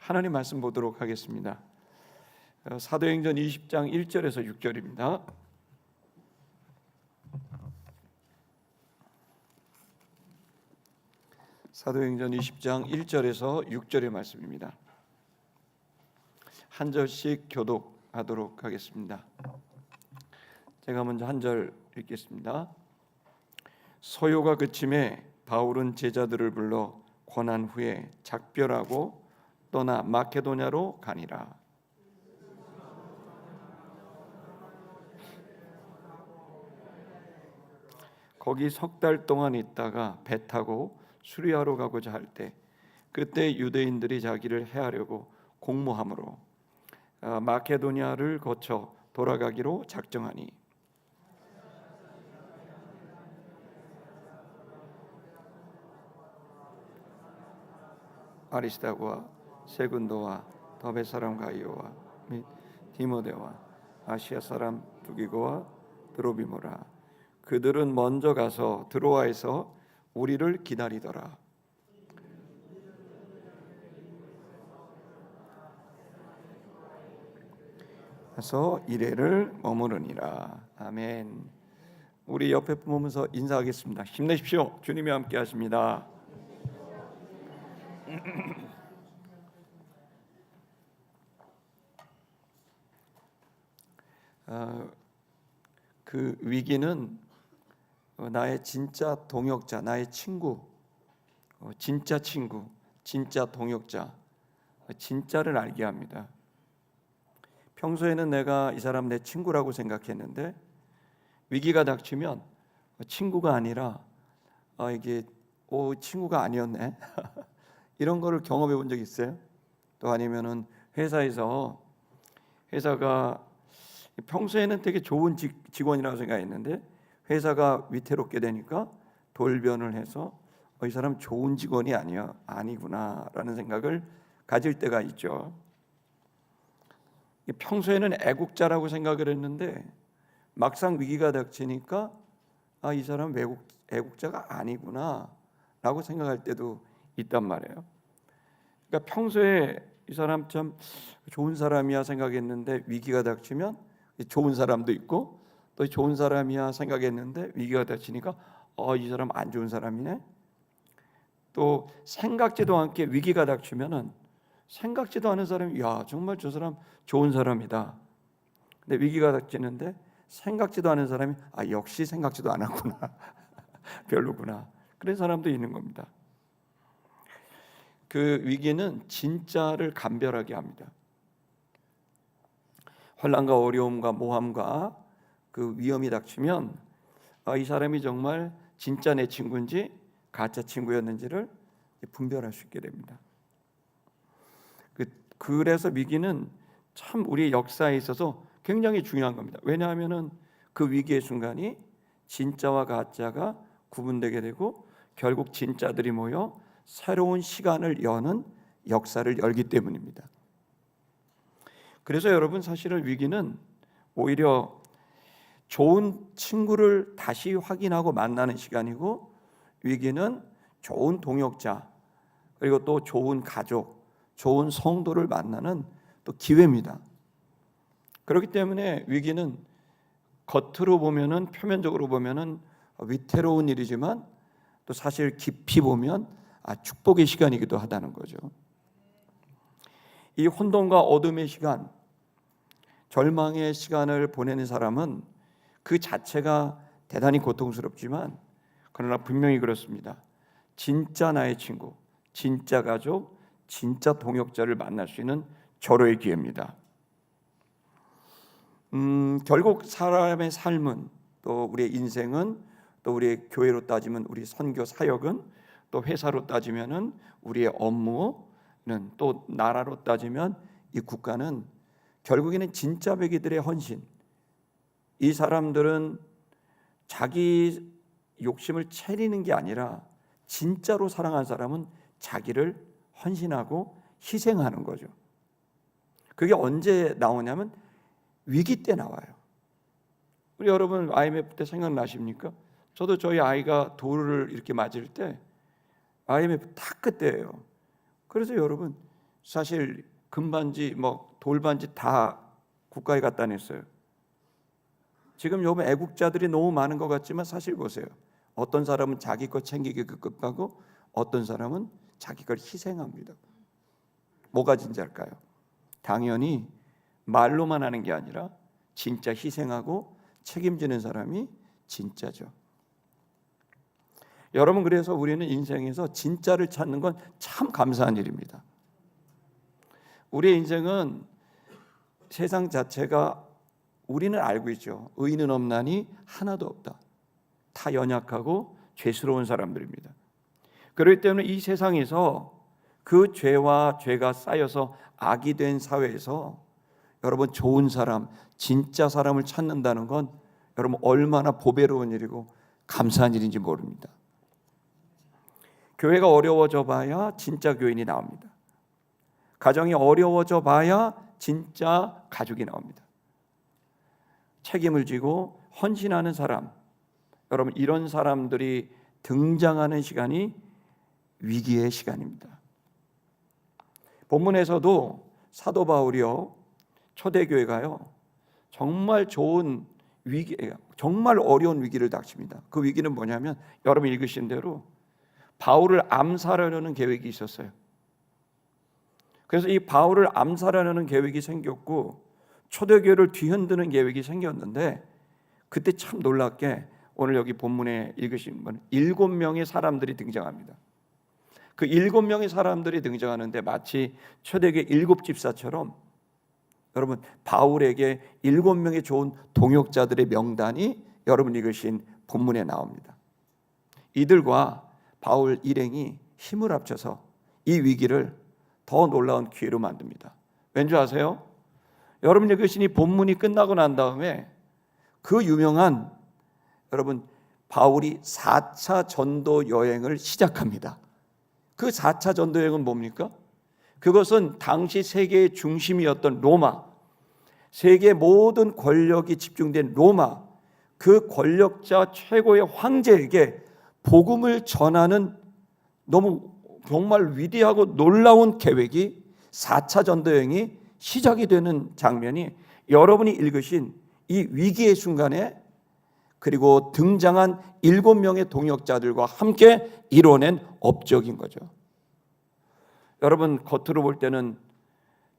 하나님 말씀 보도록 하겠습니다. 사도행전 20장 1절에서 6절입니다. 사도행전 20장 1절에서 6절의 말씀입니다. 한 절씩 교독하도록 하겠습니다. 제가 먼저 한 절 읽겠습니다. 소요가 그침에 바울은 제자들을 불러 권한 후에 작별하고 떠나 마케도냐로 가니라. 거기 석 달 동안 있다가 배 타고 수리하러 가고자 할 때 그때 유대인들이 자기를 해하려고 공모함으로 마케도냐를 거쳐 돌아가기로 작정하니 아리스다고와 세군도와 더베 사람 가이오와 및 디모데와 아시아 사람 두기고와 드로비모라 그들은 먼저 가서 드로아에서 우리를 기다리더라. 그래서 이래를 머무르니라. 아멘. 우리 옆에 보면서 인사하겠습니다. 힘내십시오. 주님이 함께 하십니다. 그 위기는 나의 진짜 동역자, 나의 친구, 진짜 친구, 진짜 동역자, 진짜를 알게 합니다. 평소에는 내가 이 사람 내 친구라고 생각했는데 위기가 닥치면 친구가 아니라 이게 친구가 아니었네 이런 거를 경험해 본 적 있어요? 또 아니면은 회사가 평소에는 되게 좋은 직원이라고 생각했는데 회사가 위태롭게 되니까 돌변을 해서 이 사람 좋은 직원이 아니구나라는 생각을 가질 때가 있죠. 평소에는 애국자라고 생각을 했는데 막상 위기가 닥치니까 이 사람 애국자가 아니구나라고 생각할 때도 있단 말이에요. 그러니까 평소에 이 사람 참 좋은 사람이야 생각했는데 위기가 닥치면 좋은 사람도 있고 또 좋은 사람이야 생각했는데 위기가 닥치니까 이 사람 안 좋은 사람이네. 또 생각지도 않게 위기가 닥치면은 생각지도 않은 사람이 정말 저 사람 좋은 사람이다. 근데 위기가 닥치는데 생각지도 않은 사람이 역시 생각지도 않았구나. 별로구나. 그런 사람도 있는 겁니다. 그 위기는 진짜를 감별하게 합니다. 환난과 어려움과 모함과 그 위험이 닥치면 이 사람이 정말 진짜 내 친구인지 가짜 친구였는지를 분별할 수 있게 됩니다. 그래서 위기는 참 우리 역사에 있어서 굉장히 중요한 겁니다. 왜냐하면은 그 위기의 순간이 진짜와 가짜가 구분되게 되고 결국 진짜들이 모여 새로운 시간을 여는 역사를 열기 때문입니다. 그래서 여러분 사실은 위기는 오히려 좋은 친구를 다시 확인하고 만나는 시간이고 위기는 좋은 동역자 그리고 또 좋은 가족, 좋은 성도를 만나는 또 기회입니다. 그렇기 때문에 위기는 겉으로 보면은 표면적으로 보면은 위태로운 일이지만 또 사실 깊이 보면 축복의 시간이기도 하다는 거죠. 이 혼돈과 어둠의 시간, 절망의 시간을 보내는 사람은 그 자체가 대단히 고통스럽지만 그러나 분명히 그렇습니다. 진짜 나의 친구, 진짜 가족, 진짜 동역자를 만날 수 있는 절호의 기회입니다. 결국 사람의 삶은 또 우리의 인생은 또 우리의 교회로 따지면 우리 선교 사역은 또 회사로 따지면은 우리의 업무는 또 나라로 따지면 이 국가는 결국에는 진짜 배기들의 헌신. 이 사람들은 자기 욕심을 채리는 게 아니라 진짜로 사랑한 사람은 자기를 헌신하고 희생하는 거죠. 그게 언제 나오냐면 위기 때 나와요. 우리 여러분 IMF 때 생각나십니까? 저도 저희 아이가 돌을 이렇게 맞을 때 IMF 딱 그때예요. 그래서 여러분 사실 금반지 돌반지 다 국가에 갖다 냈어요. 지금 요즘 애국자들이 너무 많은 것 같지만 사실 보세요. 어떤 사람은 자기 것 챙기기 급급하고 어떤 사람은 자기 걸 희생합니다. 뭐가 진짜일까요? 당연히 말로만 하는 게 아니라 진짜 희생하고 책임지는 사람이 진짜죠. 여러분, 그래서 우리는 인생에서 진짜를 찾는 건 참 감사한 일입니다. 우리의 인생은 세상 자체가 우리는 알고 있죠. 의인은 없나니 하나도 없다. 다 연약하고 죄스러운 사람들입니다. 그렇기 때문에 이 세상에서 그 죄와 죄가 쌓여서 악이 된 사회에서 여러분, 좋은 사람, 진짜 사람을 찾는다는 건 여러분 얼마나 보배로운 일이고 감사한 일인지 모릅니다. 교회가 어려워져 봐야 진짜 교인이 나옵니다. 가정이 어려워져 봐야 진짜 가족이 나옵니다. 책임을 지고 헌신하는 사람, 여러분, 이런 사람들이 등장하는 시간이 위기의 시간입니다. 본문에서도 사도 바울이요, 초대교회가요, 정말 좋은 위기예요. 정말 어려운 위기를 닥칩니다. 그 위기는 뭐냐면 여러분 읽으신 대로 바울을 암살하려는 계획이 있었어요. 그래서 이 바울을 암살하려는 계획이 생겼고 초대교회를 뒤흔드는 계획이 생겼는데, 그때 참 놀랍게 오늘 여기 본문에 읽으신 분 7명의 사람들이 등장합니다. 그 7명의 사람들이 등장하는데 마치 초대교회 7집사처럼 여러분 바울에게 7명의 좋은 동역자들의 명단이 여러분 읽으신 본문에 나옵니다. 이들과 바울 일행이 힘을 합쳐서 이 위기를 더 놀라운 기회로 만듭니다. 왠지 아세요? 여러분 읽으신 이 본문이 끝나고 난 다음에 그 유명한 여러분 바울이 4차 전도 여행을 시작합니다. 그 4차 전도 여행은 뭡니까? 그것은 당시 세계의 중심이었던 로마, 세계 모든 권력이 집중된 로마, 그 권력자 최고의 황제에게 복음을 전하는 너무 정말 위대하고 놀라운 계획이 4차 전도 여행이 시작이 되는 장면이 여러분이 읽으신 이 위기의 순간에 그리고 등장한 7명의 동역자들과 함께 이뤄낸 업적인 거죠. 여러분, 겉으로 볼 때는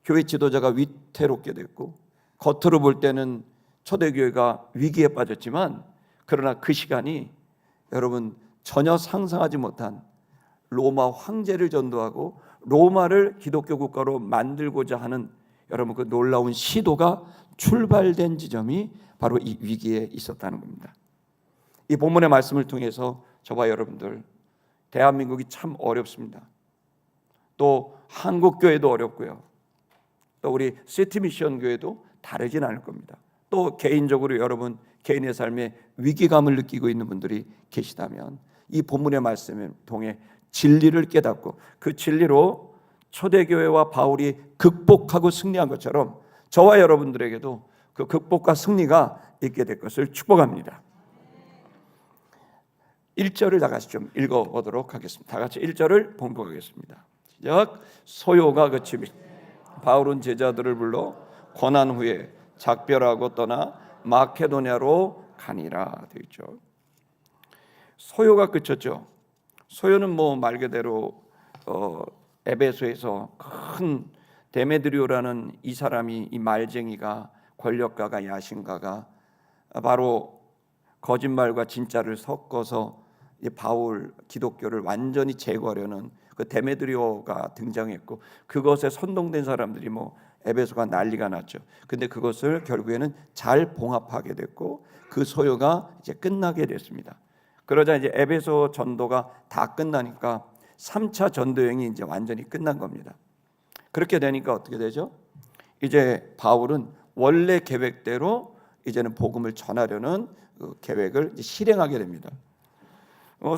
교회 지도자가 위태롭게 됐고 겉으로 볼 때는 초대교회가 위기에 빠졌지만, 그러나 그 시간이 여러분 전혀 상상하지 못한 로마 황제를 전도하고 로마를 기독교 국가로 만들고자 하는 여러분 그 놀라운 시도가 출발된 지점이 바로 이 위기에 있었다는 겁니다. 이 본문의 말씀을 통해서 저와 여러분들, 대한민국이 참 어렵습니다. 또 한국교회도 어렵고요. 또 우리 시티미션 교회도 다르진 않을 겁니다. 또 개인적으로 여러분 개인의 삶에 위기감을 느끼고 있는 분들이 계시다면 이 본문의 말씀을 통해 진리를 깨닫고 그 진리로 초대교회와 바울이 극복하고 승리한 것처럼 저와 여러분들에게도 그 극복과 승리가 있게 될 것을 축복합니다. 1절을 다 같이 좀 읽어보도록 하겠습니다. 다 같이 1절을 봉독하겠습니다. 시작. 소요가 그치며 바울은 제자들을 불러 권한 후에 작별하고 떠나 마케도냐로 가니라 되어 있죠. 소요가 그쳤죠. 소요는 말 그대로 에베소에서 큰 데메드리오라는 이 사람이, 이 말쟁이가, 권력가가, 야신가가 바로 거짓말과 진짜를 섞어서 바울 기독교를 완전히 제거하려는 그 데메드리오가 등장했고, 그것에 선동된 사람들이 에베소가 난리가 났죠. 근데 그것을 결국에는 잘 봉합하게 됐고 그 소요가 이제 끝나게 됐습니다. 그러자 이제 에베소 전도가 다 끝나니까 3차 전도 여행이 이제 완전히 끝난 겁니다. 그렇게 되니까 어떻게 되죠? 이제 바울은 원래 계획대로 이제는 복음을 전하려는 그 계획을 이제 실행하게 됩니다.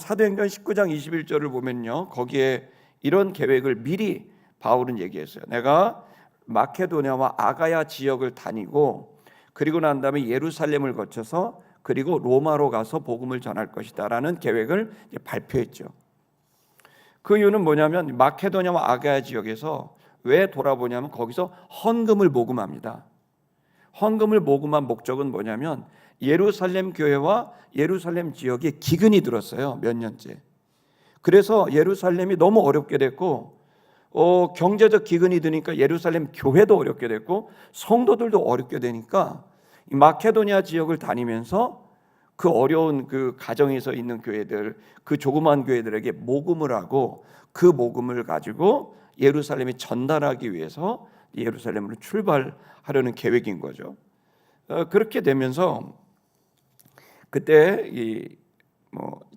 사도행전 19장 21절을 보면요, 거기에 이런 계획을 미리 바울은 얘기했어요. 내가 마케도냐와 아가야 지역을 다니고 그리고 난 다음에 예루살렘을 거쳐서 그리고 로마로 가서 복음을 전할 것이다라는 계획을 이제 발표했죠. 그 이유는 뭐냐면 마케도냐와 아가야 지역에서 왜 돌아보냐면 거기서 헌금을 모금합니다. 헌금을 모금한 목적은 뭐냐면 예루살렘 교회와 예루살렘 지역에 기근이 들었어요. 몇 년째. 그래서 예루살렘이 너무 어렵게 됐고 경제적 기근이 드니까 예루살렘 교회도 어렵게 됐고 성도들도 어렵게 되니까 이 마케도니아 지역을 다니면서 그 어려운 그 가정에서 있는 교회들, 그 조그만 교회들에게 모금을 하고 그 모금을 가지고 예루살렘에 전달하기 위해서 예루살렘으로 출발하려는 계획인 거죠. 그렇게 되면서 그때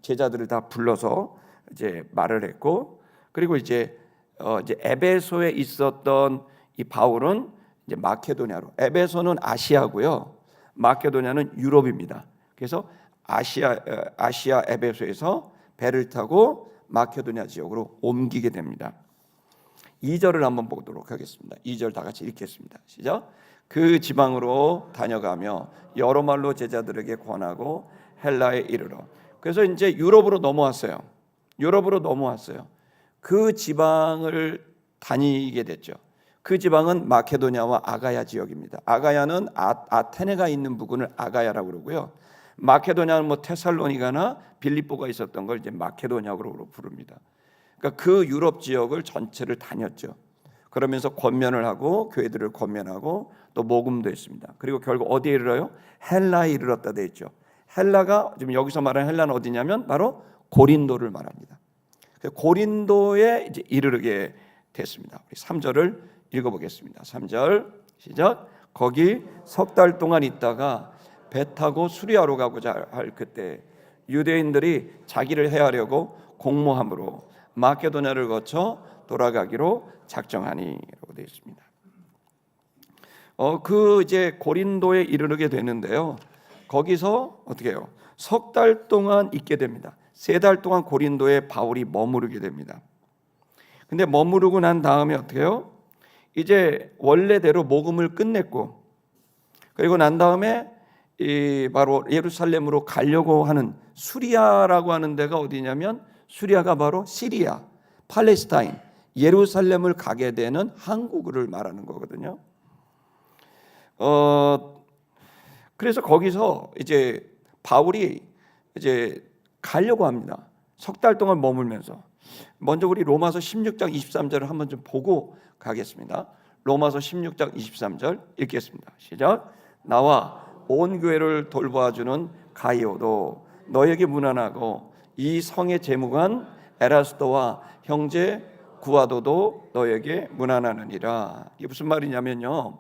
제자들을 다 불러서 이제 말을 했고, 그리고 이제 에베소에 있었던 이 바울은 이제 마케도니아로, 에베소는 아시아고요, 마케도니아는 유럽입니다. 그래서 아시아 에베소에서 배를 타고 마케도니아 지역으로 옮기게 됩니다. 2절을 한번 보도록 하겠습니다. 2절 다 같이 읽겠습니다. 시작. 그 지방으로 다녀가며 여러 말로 제자들에게 권하고 헬라에 이르러. 그래서 이제 유럽으로 넘어왔어요. 그 지방을 다니게 됐죠. 그 지방은 마케도니아와 아가야 지역입니다. 아가야는 아테네가 있는 부근을 아가야라고 그러고요. 마케도니아는 테살로니가나 빌립보가 있었던 걸 이제 마케도니아로 부릅니다. 그러니까 그 유럽 지역을 전체를 다녔죠. 그러면서 권면을 하고 교회들을 권면하고 또 모금도 했습니다. 그리고 결국 어디에 이르러요? 헬라에 이르렀다 돼 있죠. 헬라가 지금 여기서 말하는 헬라는 어디냐면 바로 고린도를 말합니다. 고린도에 이제 이르게 됐습니다. 우리 3절을 읽어보겠습니다. 3절 시작. 거기 석 달 동안 있다가 배 타고 수리아로 가고자 할 그때 유대인들이 자기를 해하려고 공모함으로 마케도니아를 거쳐 돌아가기로 작정하니라고 되어 있습니다. 그 이제 고린도에 이르게 되는데요. 거기서 어떻게 해요? 석 달 동안 있게 됩니다. 3달 동안 고린도에 바울이 머무르게 됩니다. 근데 머무르고 난 다음에 어떻게 해요? 이제 원래대로 모금을 끝냈고, 그리고 난 다음에 바로 예루살렘으로 가려고 하는 수리아라고 하는 데가 어디냐면, 수리아가 바로 시리아, 팔레스타인, 예루살렘을 가게 되는 항구를 말하는 거거든요. 그래서 거기서 이제 바울이 이제 가려고 합니다. 석 달 동안 머물면서. 먼저 우리 로마서 16장 23절을 한번 좀 보고 가겠습니다. 로마서 16장 23절 읽겠습니다. 시작. 나와 온 교회를 돌보아주는 가이오도 너에게 문안하고 이 성의 재무관 에라스도와 형제 구아도도 너에게 문안하느니라. 이게 무슨 말이냐면요,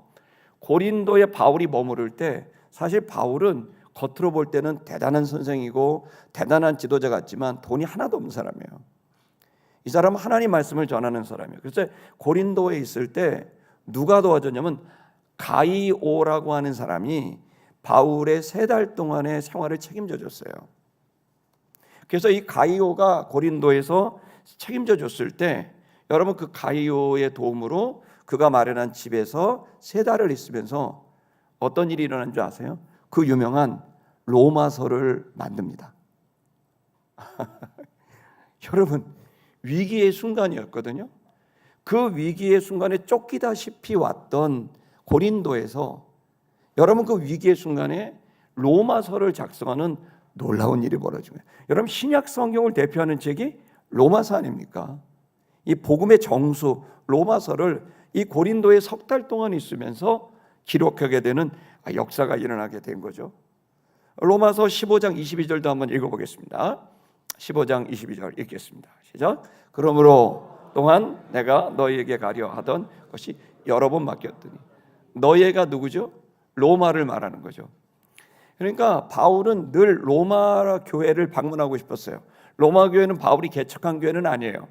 고린도에 바울이 머무를 때 사실 바울은 겉으로 볼 때는 대단한 선생이고 대단한 지도자 같지만 돈이 하나도 없는 사람이에요. 이 사람은 하나님 말씀을 전하는 사람이에요. 그래서 고린도에 있을 때 누가 도와줬냐면 가이오라고 하는 사람이 바울의 3달 동안의 생활을 책임져 줬어요. 그래서 이 가이오가 고린도에서 책임져 줬을 때 여러분, 그 가이오의 도움으로 그가 마련한 집에서 3달을 있으면서 어떤 일이 일어난 줄 아세요? 그 유명한 로마서를 만듭니다. 여러분, 위기의 순간이었거든요. 그 위기의 순간에 쫓기다시피 왔던 고린도에서 여러분, 그 위기의 순간에 로마서를 작성하는 놀라운 일이 벌어지고요. 여러분, 신약 성경을 대표하는 책이 로마서 아닙니까? 이 복음의 정수 로마서를 이 고린도에 석 달 동안 있으면서 기록하게 되는 역사가 일어나게 된 거죠. 로마서 15장 22절도 한번 읽어보겠습니다. 15장 22절 읽겠습니다. 시작. 그러므로 또한 내가 너희에게 가려 하던 것이 여러 번 맡겼더니. 너희가 누구죠? 로마를 말하는 거죠. 그러니까 바울은 늘 로마 교회를 방문하고 싶었어요. 로마 교회는 바울이 개척한 교회는 아니에요.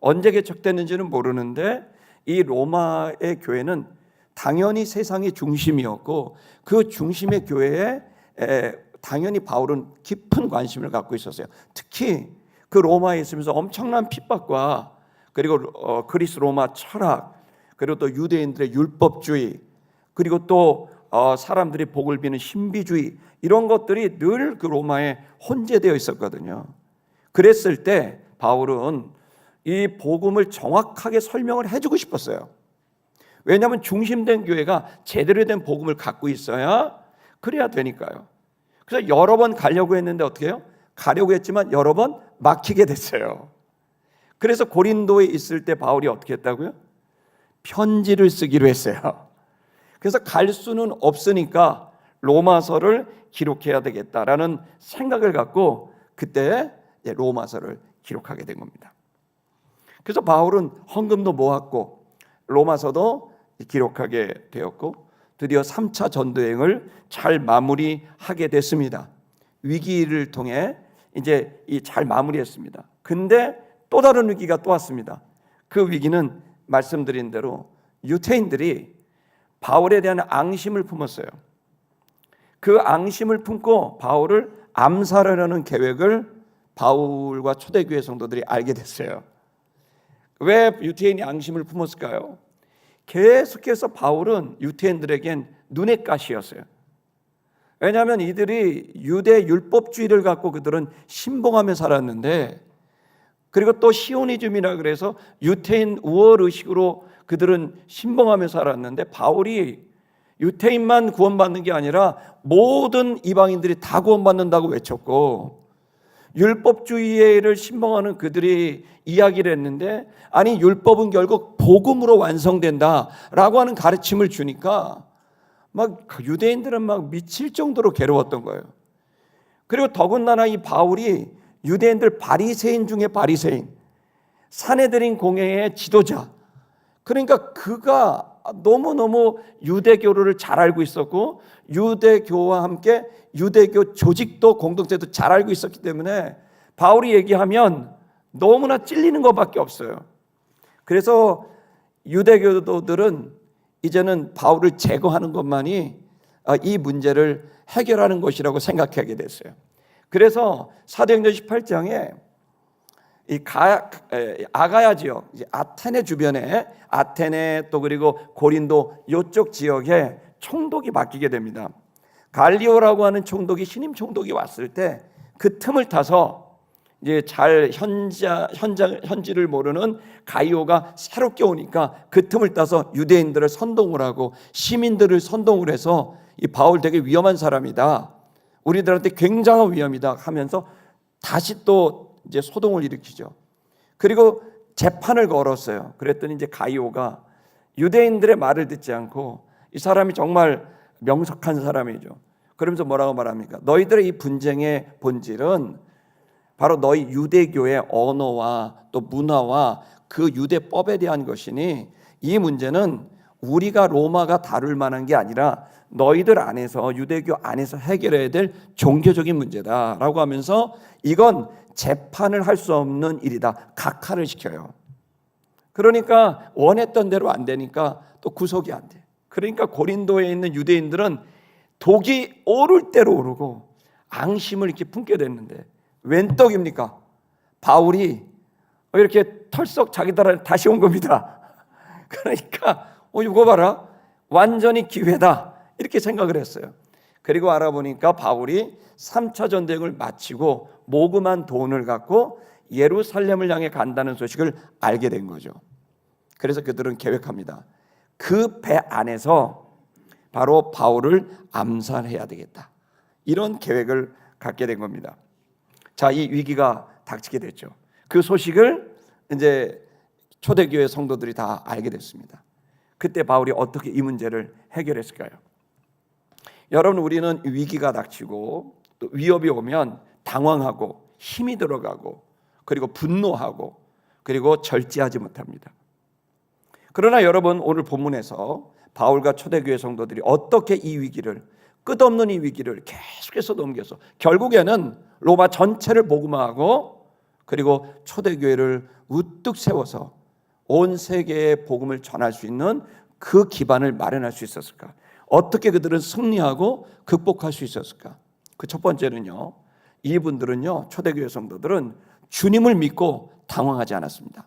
언제 개척됐는지는 모르는데 이 로마의 교회는 당연히 세상의 중심이었고 그 중심의 교회에 당연히 바울은 깊은 관심을 갖고 있었어요. 특히 그 로마에 있으면서 엄청난 핍박과 그리고 그리스 로마 철학, 그리고 또 유대인들의 율법주의, 그리고 또 사람들이 복을 비는 신비주의, 이런 것들이 늘 그 로마에 혼재되어 있었거든요. 그랬을 때 바울은 이 복음을 정확하게 설명을 해주고 싶었어요. 왜냐하면 중심된 교회가 제대로 된 복음을 갖고 있어야 그래야 되니까요. 그래서 여러 번 가려고 했는데 어떻게 해요? 가려고 했지만 여러 번 막히게 됐어요. 그래서 고린도에 있을 때 바울이 어떻게 했다고요? 편지를 쓰기로 했어요. 그래서 갈 수는 없으니까 로마서를 기록해야 되겠다라는 생각을 갖고 그때 로마서를 기록하게 된 겁니다. 그래서 바울은 헌금도 모았고 로마서도 기록하게 되었고 드디어 3차 전도행을 잘 마무리하게 됐습니다. 위기를 통해 이제 잘 마무리했습니다. 근데 또 다른 위기가 또 왔습니다. 그 위기는 말씀드린 대로 유대인들이 바울에 대한 앙심을 품었어요. 그 앙심을 품고 바울을 암살하려는 계획을 바울과 초대교회 성도들이 알게 됐어요. 왜 유대인이 앙심을 품었을까요? 계속해서 바울은 유대인들에겐 눈의 가시였어요. 왜냐하면 이들이 유대 율법주의를 갖고 그들은 신봉하며 살았는데, 그리고 또 시오니즘이라 그래서 유대인 우월 의식으로 그들은 신봉하며 살았는데, 바울이 유대인만 구원받는 게 아니라 모든 이방인들이 다 구원받는다고 외쳤고, 율법주의를 신봉하는 그들이 이야기를 했는데, 아니 율법은 결국 복음으로 완성된다라고 하는 가르침을 주니까 막 유대인들은 막 미칠 정도로 괴로웠던 거예요. 그리고 더군다나 이 바울이 유대인들 바리새인 중에 바리새인, 산헤드린 공회의 지도자, 그러니까 그가 너무너무 유대교를 잘 알고 있었고 유대교와 함께 유대교 조직도 공동체도 잘 알고 있었기 때문에 바울이 얘기하면 너무나 찔리는 것밖에 없어요. 그래서 유대교도들은 이제는 바울을 제거하는 것만이 이 문제를 해결하는 것이라고 생각하게 됐어요. 그래서 사도행전 18장에 이 아가야 지역, 아테네 주변에 아테네 또 그리고 고린도 이쪽 지역에 총독이 바뀌게 됩니다. 갈리오라고 하는 총독이 신임 총독이 왔을 때 그 틈을 타서 이제 잘 현지를 모르는 가이오가 새롭게 오니까 그 틈을 따서 유대인들을 선동을 하고 시민들을 선동을 해서 이 바울 되게 위험한 사람이다, 우리들한테 굉장한 위험이다 하면서 다시 또 이제 소동을 일으키죠. 그리고 재판을 걸었어요. 그랬더니 이제 가이오가 유대인들의 말을 듣지 않고, 이 사람이 정말 명석한 사람이죠. 그러면서 뭐라고 말합니까? 너희들의 이 분쟁의 본질은 바로 너희 유대교의 언어와 또 문화와 그 유대법에 대한 것이니, 이 문제는 우리가 로마가 다룰 만한 게 아니라 너희들 안에서 유대교 안에서 해결해야 될 종교적인 문제다라고 하면서 이건 재판을 할 수 없는 일이다, 각하를 시켜요. 그러니까 원했던 대로 안 되니까 또 구속이 안 돼. 그러니까 고린도에 있는 유대인들은 독이 오를 대로 오르고 앙심을 이렇게 품게 됐는데 웬 떡입니까? 바울이 이렇게 털썩 자기들 다시 온 겁니다. 그러니까 이거 봐라, 완전히 기회다 이렇게 생각을 했어요. 그리고 알아보니까 바울이 3차 전쟁을 마치고 모금한 돈을 갖고 예루살렘을 향해 간다는 소식을 알게 된 거죠. 그래서 그들은 계획합니다. 그 배 안에서 바로 바울을 암살해야 되겠다, 이런 계획을 갖게 된 겁니다. 자, 이 위기가 닥치게 됐죠. 그 소식을 이제 초대교회 성도들이 다 알게 됐습니다. 그때 바울이 어떻게 이 문제를 해결했을까요? 여러분, 우리는 위기가 닥치고 또 위협이 오면 당황하고 힘이 들어가고 그리고 분노하고 그리고 절제하지 못합니다. 그러나 여러분, 오늘 본문에서 바울과 초대교회 성도들이 어떻게 이 위기를, 끝없는 이 위기를 계속해서 넘겨서 결국에는 로마 전체를 복음화하고 그리고 초대교회를 우뚝 세워서 온 세계에 복음을 전할 수 있는 그 기반을 마련할 수 있었을까? 어떻게 그들은 승리하고 극복할 수 있었을까? 그 첫 번째는요, 이분들은요, 초대교회 성도들은 주님을 믿고 당황하지 않았습니다.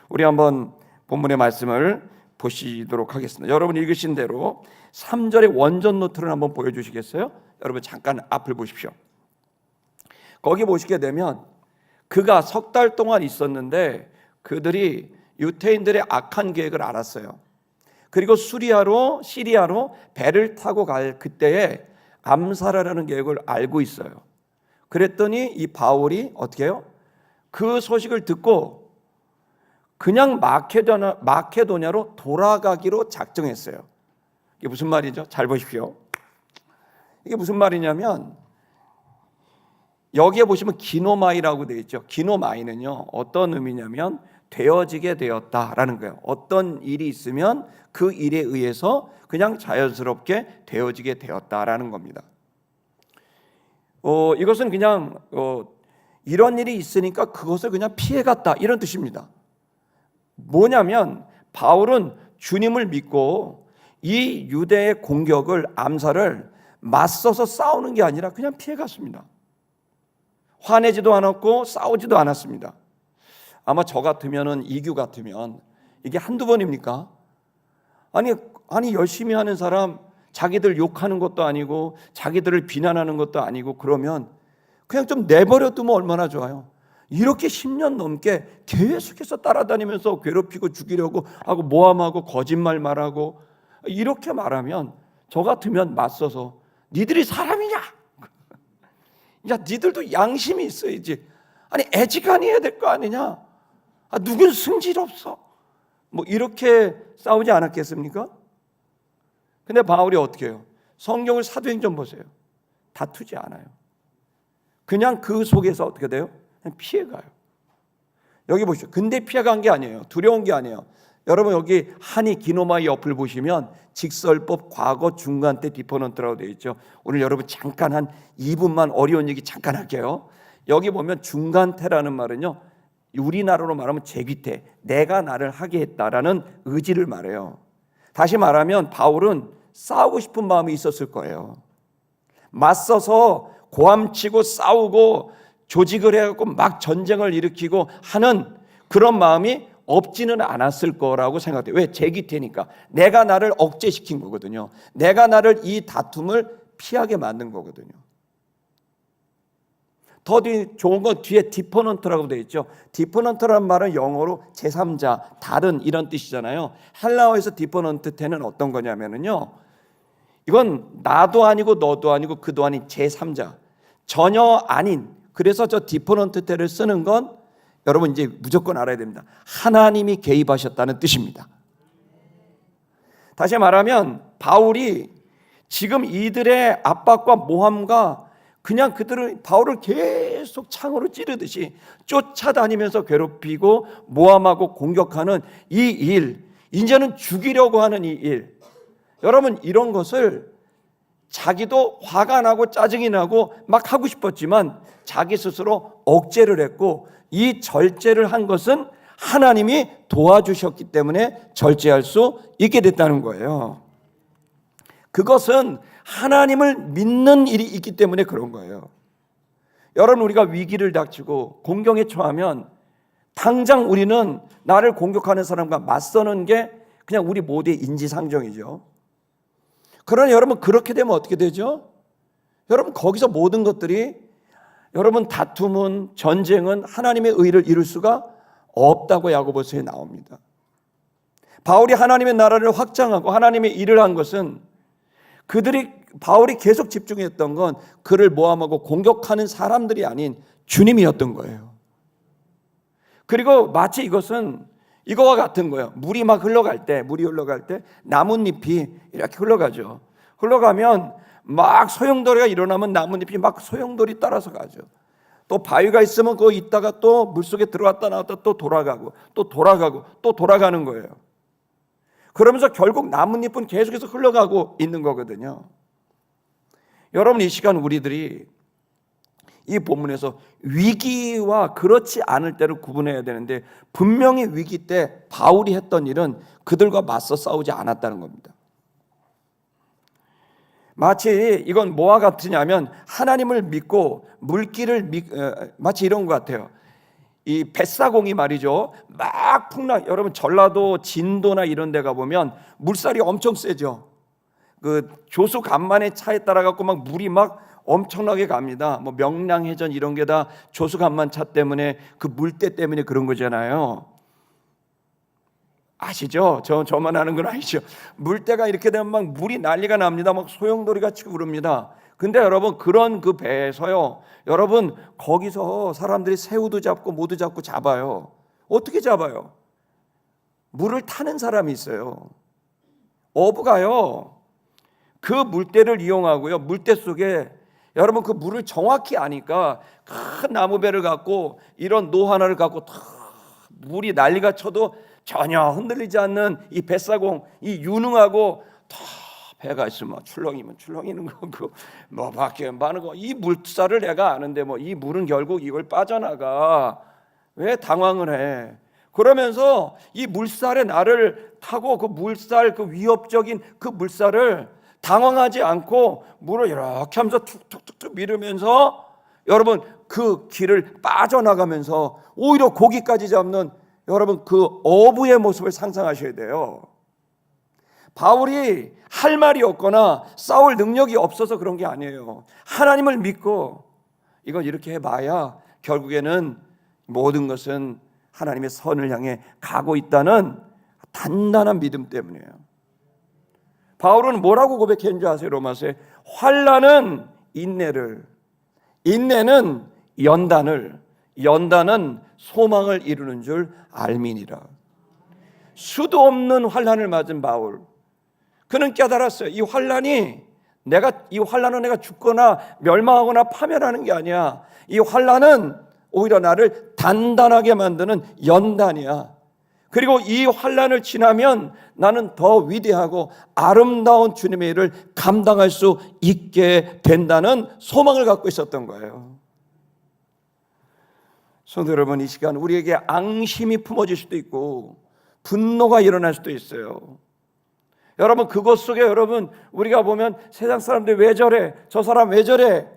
우리 한번 본문의 말씀을 보시도록 하겠습니다. 여러분 읽으신 대로 3절의 원전 노트를 한번 보여주시겠어요? 여러분 잠깐 앞을 보십시오. 거기 보시게 되면 그가 석 달 동안 있었는데 그들이 유대인들의 악한 계획을 알았어요. 그리고 시리아로 배를 타고 갈 그때에 암살하라는 계획을 알고 있어요. 그랬더니 이 바울이 어떻게 해요? 그 소식을 듣고 그냥 마케도냐로 돌아가기로 작정했어요. 이게 무슨 말이죠? 잘 보십시오. 이게 무슨 말이냐면 여기에 보시면 기노마이라고 되어 있죠. 기노마이는요 어떤 의미냐면 되어지게 되었다라는 거예요. 어떤 일이 있으면 그 일에 의해서 그냥 자연스럽게 되어지게 되었다라는 겁니다. 이것은 그냥 이런 일이 있으니까 그것을 그냥 피해갔다 이런 뜻입니다. 뭐냐면 바울은 주님을 믿고 이 유대의 공격을 암살을 맞서서 싸우는 게 아니라 그냥 피해갔습니다. 화내지도 않았고 싸우지도 않았습니다. 아마 저 같으면은 이규 같으면 이게 한두 번입니까? 아니 열심히 하는 사람 자기들 욕하는 것도 아니고 자기들을 비난하는 것도 아니고 그러면 그냥 좀 내버려 두면 얼마나 좋아요. 이렇게 10년 넘게 계속해서 따라다니면서 괴롭히고 죽이려고 하고 모함하고 거짓말 말하고 이렇게 말하면 저 같으면 맞서서 니들이 사람이냐? 야 니들도 양심이 있어야지. 아니 애지간히 해야 될 거 아니냐? 누군 승질 없어. 뭐 이렇게 싸우지 않았겠습니까? 근데 바울이 어떻게 해요? 성경을 사도행전 보세요. 다투지 않아요. 그냥 그 속에서 어떻게 돼요? 그냥 피해가요. 여기 보시죠. 근데 피해간 게 아니에요. 두려운 게 아니에요. 여러분 여기 하니 기노마의 옆을 보시면 직설법 과거 중간 때 디퍼넌트라고 되어 있죠. 오늘 여러분 잠깐 한 2분만 어려운 얘기 잠깐 할게요. 여기 보면 중간태라는 말은요 우리나라로 말하면 제귀태, 내가 나를 하게 했다라는 의지를 말해요. 다시 말하면 바울은 싸우고 싶은 마음이 있었을 거예요. 맞서서 고함치고 싸우고 조직을 해갖고 막 전쟁을 일으키고 하는 그런 마음이 없지는 않았을 거라고 생각돼요. 왜? 제귀태니까. 내가 나를 억제시킨 거거든요. 내가 나를 이 다툼을 피하게 만든 거거든요. 더 좋은 건 뒤에 디퍼넌트라고 되어 있죠. 디퍼넌트라는 말은 영어로 제3자, 다른 이런 뜻이잖아요. 헬라어에서 디퍼넌트태는 어떤 거냐면요. 이건 나도 아니고 너도 아니고 그도 아닌 제3자, 전혀 아닌. 그래서 저 디퍼넌트태를 쓰는 건 여러분 이제 무조건 알아야 됩니다. 하나님이 개입하셨다는 뜻입니다. 다시 말하면 바울이 지금 이들의 압박과 모함과 그냥 바울을 계속 창으로 찌르듯이 쫓아다니면서 괴롭히고 모함하고 공격하는 이 일, 이제는 죽이려고 하는 이 일. 여러분 이런 것을 자기도 화가 나고 짜증이 나고 막 하고 싶었지만 자기 스스로 억제를 했고 이 절제를 한 것은 하나님이 도와주셨기 때문에 절제할 수 있게 됐다는 거예요. 그것은 하나님을 믿는 일이 있기 때문에 그런 거예요. 여러분 우리가 위기를 닥치고 공경에 처하면 당장 우리는 나를 공격하는 사람과 맞서는 게 그냥 우리 모두의 인지상정이죠. 그러나 여러분 그렇게 되면 어떻게 되죠? 여러분 거기서 모든 것들이 여러분 다툼은 전쟁은 하나님의 의를 이룰 수가 없다고 야고보서에 나옵니다. 바울이 하나님의 나라를 확장하고 하나님의 일을 한 것은 바울이 계속 집중했던 건 그를 모함하고 공격하는 사람들이 아닌 주님이었던 거예요. 그리고 마치 이것은 이거와 같은 거예요. 물이 흘러갈 때 나뭇잎이 이렇게 흘러가죠. 흘러가면 막 소용돌이가 일어나면 나뭇잎이 막 소용돌이 따라서 가죠. 또 바위가 있으면 거기 있다가 또 물속에 들어갔다 나왔다 또 돌아가고 또 돌아가고 또 돌아가는 거예요. 그러면서 결국 나뭇잎은 계속해서 흘러가고 있는 거거든요. 여러분 이 시간 우리들이 이 본문에서 위기와 그렇지 않을 때를 구분해야 되는데 분명히 위기 때 바울이 했던 일은 그들과 맞서 싸우지 않았다는 겁니다. 마치 이건 뭐와 같으냐면 하나님을 믿고 마치 이런 것 같아요. 이 뱃사공이 말이죠. 막 여러분 전라도 진도나 이런 데 가보면 물살이 엄청 세죠. 그 조수 간만의 차에 따라 갖고 막 물이 막 엄청나게 갑니다. 뭐 명량해전 이런 게 다 조수 간만 차 때문에 그 물때 때문에 그런 거잖아요. 아시죠? 저만 아는 건 아니죠. 물때가 이렇게 되면 막 물이 난리가 납니다. 막 소용돌이 같이 부릅니다. 근데 여러분, 그런 그 배에서요, 여러분, 거기서 사람들이 새우도 잡고 모두 잡고 잡아요. 어떻게 잡아요? 물을 타는 사람이 있어요. 어부가요, 그 물때를 이용하고요, 물때 속에 여러분 그 물을 정확히 아니까 큰 나무배를 갖고 이런 노 하나를 갖고 다 물이 난리가 쳐도 전혀 흔들리지 않는 이 뱃사공, 이 유능하고 다 배가 있으면 출렁이면 출렁이는 거고 뭐 밖에 많은 거, 이 물살을 내가 아는데 뭐 이 물은 결국 이걸 빠져나가. 왜 당황을 해? 그러면서 이 물살에 나를 타고 그 물살, 그 위협적인 그 물살을 당황하지 않고 물을 이렇게 하면서 툭툭툭툭 밀으면서 여러분 그 길을 빠져나가면서 오히려 고기까지 잡는 여러분 그 어부의 모습을 상상하셔야 돼요. 바울이 할 말이 없거나 싸울 능력이 없어서 그런 게 아니에요. 하나님을 믿고 이건 이렇게 해봐야 결국에는 모든 것은 하나님의 선을 향해 가고 있다는 단단한 믿음 때문이에요. 바울은 뭐라고 고백했는 줄 아세요? 로마서에 환난은 인내를, 인내는 연단을, 연단은 소망을 이루는 줄 알미니라. 수도 없는 환난을 맞은 바울, 그는 깨달았어요. 이 환난은 내가 죽거나 멸망하거나 파멸하는 게 아니야. 이 환난은 오히려 나를 단단하게 만드는 연단이야. 그리고 이 환난을 지나면 나는 더 위대하고 아름다운 주님의 일을 감당할 수 있게 된다는 소망을 갖고 있었던 거예요. 성도 여러분, 이 시간 우리에게 앙심이 품어질 수도 있고 분노가 일어날 수도 있어요. 여러분, 그것 속에 여러분 우리가 보면 세상 사람들이 왜 저래? 저 사람 왜 저래?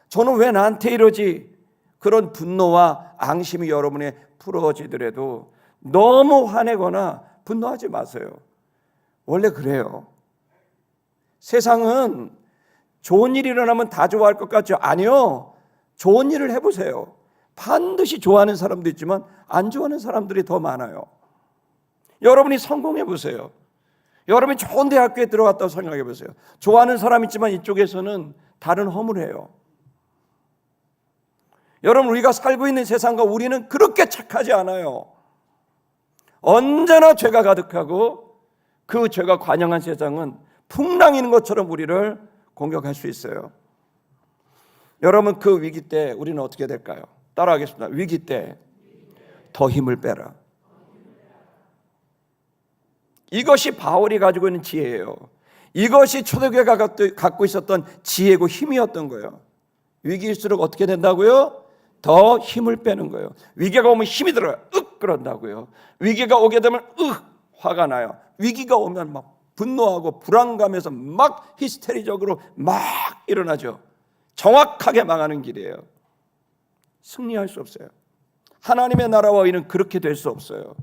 저는 왜 나한테 이러지? 그런 분노와 앙심이 여러분에 풀어지더라도 너무 화내거나 분노하지 마세요. 원래 그래요. 세상은 좋은 일이 일어나면 다 좋아할 것 같죠? 아니요. 좋은 일을 해보세요. 반드시 좋아하는 사람도 있지만 안 좋아하는 사람들이 더 많아요. 여러분이 성공해 보세요. 여러분이 좋은 대학교에 들어갔다고 생각해 보세요. 좋아하는 사람 있지만 이쪽에서는 다른 허물을 해요. 여러분, 우리가 살고 있는 세상과 우리는 그렇게 착하지 않아요. 언제나 죄가 가득하고 그 죄가 관영한 세상은 풍랑이는 것처럼 우리를 공격할 수 있어요. 여러분, 그 위기 때 우리는 어떻게 될까요? 따라하겠습니다. 위기 때 더 힘을 빼라. 이것이 바울이 가지고 있는 지혜예요. 이것이 초대교회가 갖고 있었던 지혜고 힘이었던 거예요. 위기일수록 어떻게 된다고요? 더 힘을 빼는 거예요. 위기가 오면 힘이 들어요. 그런다고요. 위기가 오게 되면 화가 나요. 위기가 오면 막 분노하고 불안감에서 막 히스테리적으로 막 일어나죠. 정확하게 망하는 길이에요. 승리할 수 없어요. 하나님의 나라와 의는 그렇게 될 수 없어요.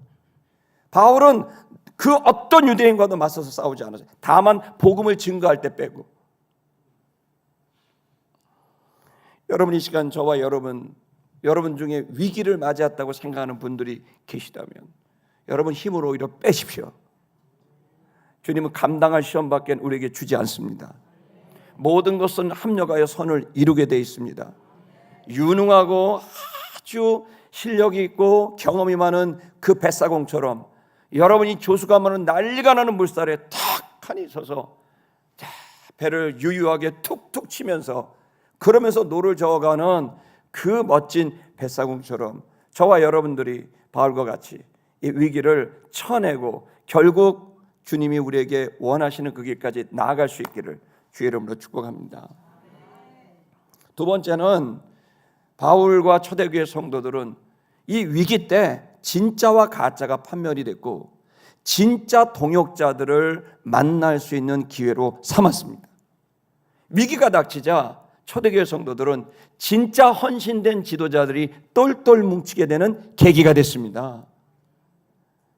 바울은 그 어떤 유대인과도 맞서서 싸우지 않았어요. 다만 복음을 증거할 때 빼고. 여러분, 이 시간 저와 여러분 중에 위기를 맞이했다고 생각하는 분들이 계시다면 여러분 힘을 오히려 빼십시오. 주님은 감당할 시험밖에 우리에게 주지 않습니다. 모든 것은 합력하여 선을 이루게 되어 있습니다. 유능하고 아주 실력이 있고 경험이 많은 그 뱃사공처럼 여러분이 조수가면은 난리가 나는 물살에 탁하니 서서 배를 유유하게 툭툭 치면서 그러면서 노를 저어가는 그 멋진 뱃사공처럼 저와 여러분들이 바울과 같이 이 위기를 쳐내고 결국 주님이 우리에게 원하시는 그 길까지 나아갈 수 있기를 주의 이름으로 축복합니다. 두 번째는 바울과 초대교회 성도들은 이 위기 때 진짜와 가짜가 판별이 됐고 진짜 동역자들을 만날 수 있는 기회로 삼았습니다. 위기가 닥치자 초대교회 성도들은 진짜 헌신된 지도자들이 똘똘 뭉치게 되는 계기가 됐습니다.